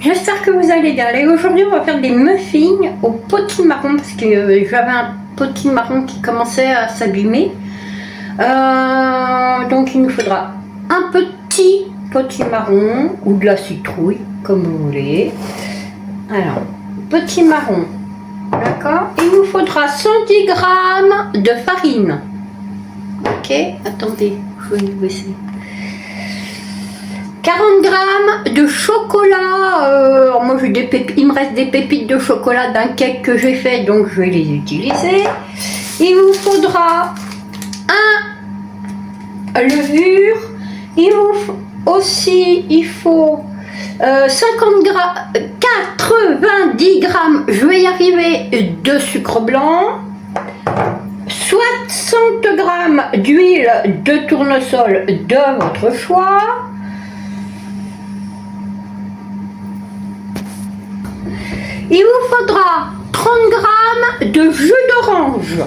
J'espère que vous allez bien. Allez, aujourd'hui, on va faire des muffins au potimarron parce que j'avais un potimarron qui commençait à s'abîmer. Donc, il nous faudra un petit potimarron ou de la citrouille, comme vous voulez. Alors, potimarron, d'accord. Il nous faudra 110 g de farine. Ok, attendez, je vais vous baisser. 40 g de chocolat, moi j'ai des pépites, il me reste des pépites de chocolat d'un cake que j'ai fait, donc je vais les utiliser. Il vous faudra un levure, il vous aussi, il faut 50 g, 90 g, je vais y arriver, de sucre blanc, 60 g d'huile de tournesol de votre choix. Il vous faudra 30 g de jus d'orange.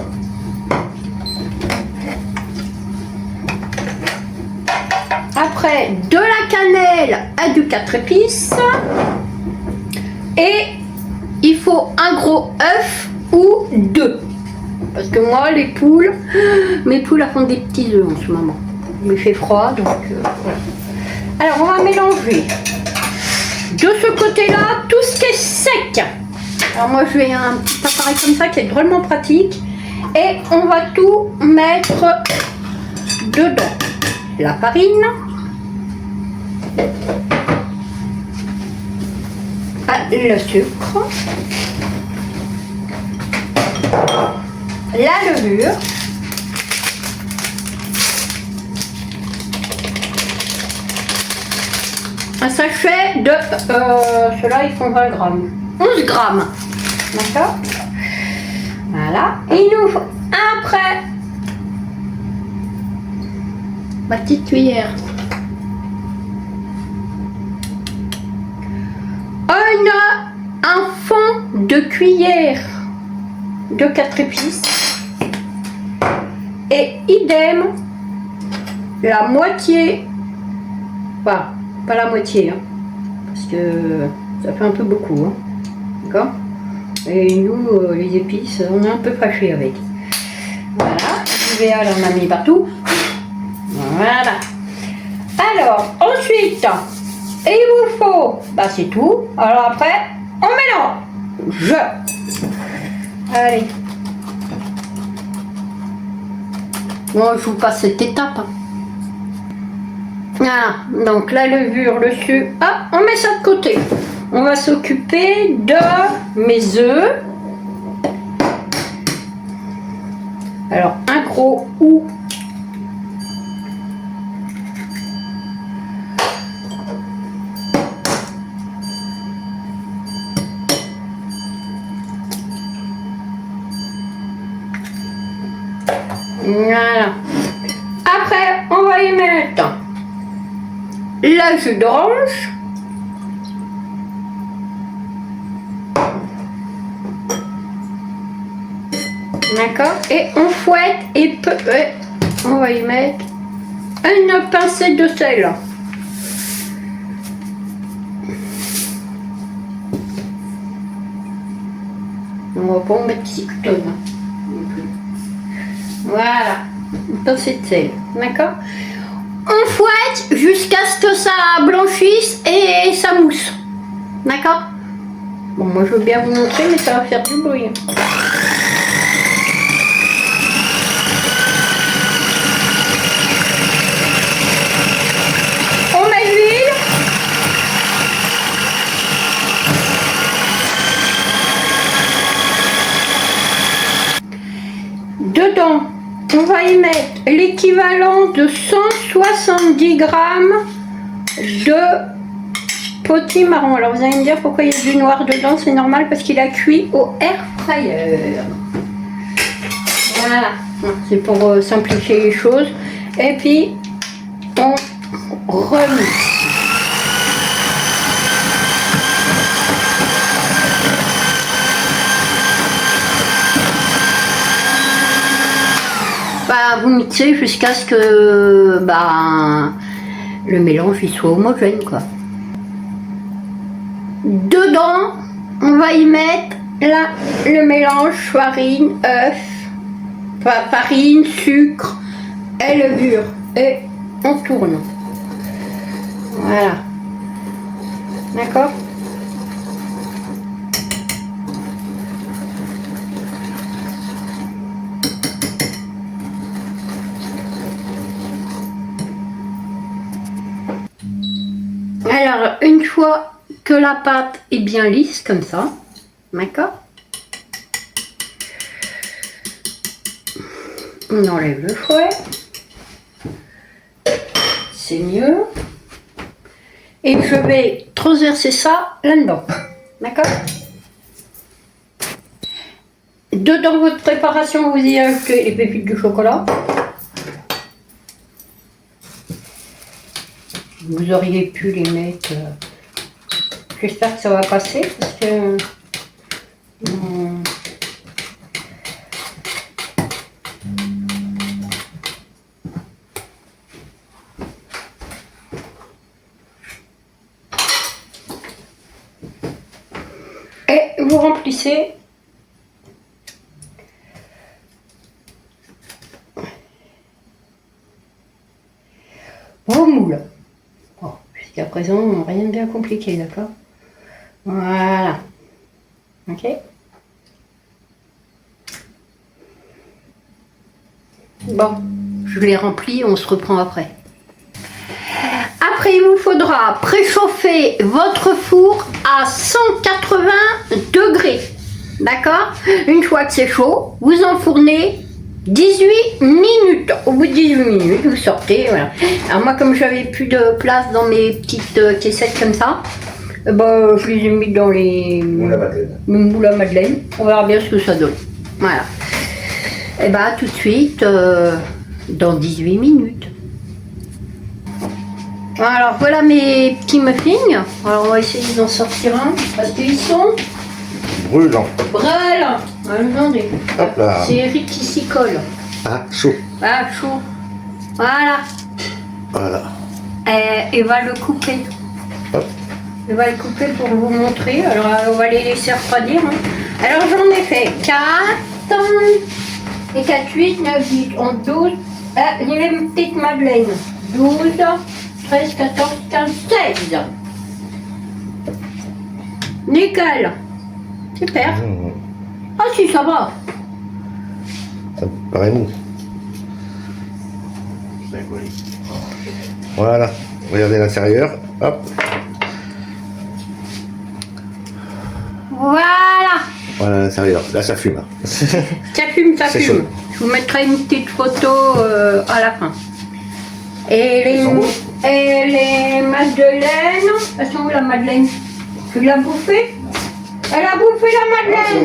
Après, de la cannelle à du 4 épices. Et il faut un gros œuf ou deux. Parce que moi, les poules, mes poules elles font des petits œufs en ce moment. Il fait froid, donc voilà. Alors, on va mélanger. De ce côté-là, tout ce qui est sec. Alors moi, je vais un petit appareil comme ça qui est drôlement pratique. Et on va tout mettre dedans. La farine. Le sucre. La levure. Un sachet de... ceux-là, ils font 20 grammes. 11 grammes. D'accord. Voilà. Il nous faut après ma petite cuillère. Un fond de cuillère de 4 épices. Et idem, la moitié, pas la moitié, hein, parce que ça fait un peu beaucoup, hein, d'accord. Et nous, les épices, on est un peu fâchés avec. Voilà, l'UVA, on en a mis partout. Voilà. Alors, ensuite, il vous faut, c'est tout. Alors après, on mélange. Allez. Bon, je vous passe cette étape. Voilà, donc la levure, le sucre, on met ça de côté. On va s'occuper de mes œufs. Alors, un gros ou. Voilà. Après, on va y mettre le jus d'orange. D'accord. Et on fouette et on va y mettre une pincée de sel. On va pas en mettre 6 tonnes. Voilà, une pincée de sel, d'accord. On fouette jusqu'à ce que ça blanchisse et ça mousse, d'accord. Bon, moi je veux bien vous montrer, mais ça va faire du bruit. On met l'huile. Dedans, on va y mettre l'équivalent de 170 g de potimarron. Alors vous allez me dire pourquoi il y a du noir dedans, c'est normal parce qu'il a cuit au air fryer. Voilà, c'est pour simplifier les choses. Et puis on remixe. Vous mixez jusqu'à ce que le mélange il soit homogène, quoi. Dedans, on va y mettre là, le mélange farine, œuf, enfin, farine, sucre et levure. Et on tourne. Voilà. D'accord? Alors, une fois que la pâte est bien lisse comme ça, d'accord? On enlève le fouet. C'est mieux. Et je vais transverser ça là-dedans. D'accord? Dans votre préparation, vous y ajoutez les pépites de chocolat. Vous auriez pu les mettre. J'espère que ça va passer parce que. Et vous remplissez vos moules. Oh, jusqu'à présent, rien de bien compliqué, d'accord? Voilà. Ok? Bon, je les remplis, on se reprend après. Après, il vous faudra préchauffer votre four à 180 degrés. D'accord? Une fois que c'est chaud, vous enfournez 18 minutes. Au bout de 18 minutes, vous sortez. Voilà. Alors moi, comme j'avais plus de place dans mes petites caissettes comme ça, je les ai mis dans les moules à madeleine. On verra bien ce que ça donne. Voilà. Et tout de suite, dans 18 minutes. Alors voilà mes petits muffins. Alors on va essayer d'en sortir un parce qu'ils sont brûlants. Brûlants. Attendez. Hop là. C'est Eric qui s'y colle. Ah, chaud. Ah, chaud. Voilà. Voilà. Et va le couper. Hop. Je vais le couper pour vous montrer. Alors on va les laisser refroidir. Hein. Alors j'en ai fait 4 et 4, 8, 9, 10, 11, 12. Il y avait une petite madeleine. 12. 13, 14, 15, 16. Nickel. Super. Ah si, ça va. Ça me paraît mou. Voilà. Regardez l'intérieur. Hop. Voilà. Voilà l'intérieur. Là, ça fume. Ça fume, ça C'est fume. chaud. Je vous mettrai une petite photo à la fin. Et les madeleines, elles sont où la madeleine? Tu l'as bouffée? Elle a bouffé la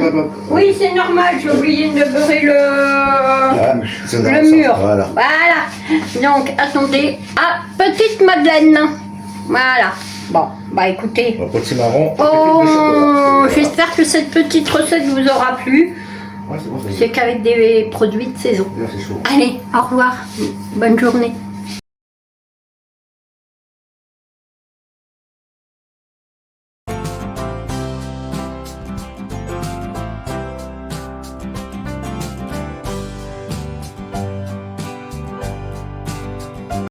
madeleine. Oui, c'est normal, j'ai oublié de beurrer le mur. Voilà. Voilà. Donc, attendez. Ah, petite madeleine. Voilà. Bon, écoutez. Petit marron. Oh, j'espère que cette petite recette vous aura plu. Ouais, c'est bon, C'est qu'avec des produits de saison. là, c'est chaud. Allez, au revoir. Bonne journée.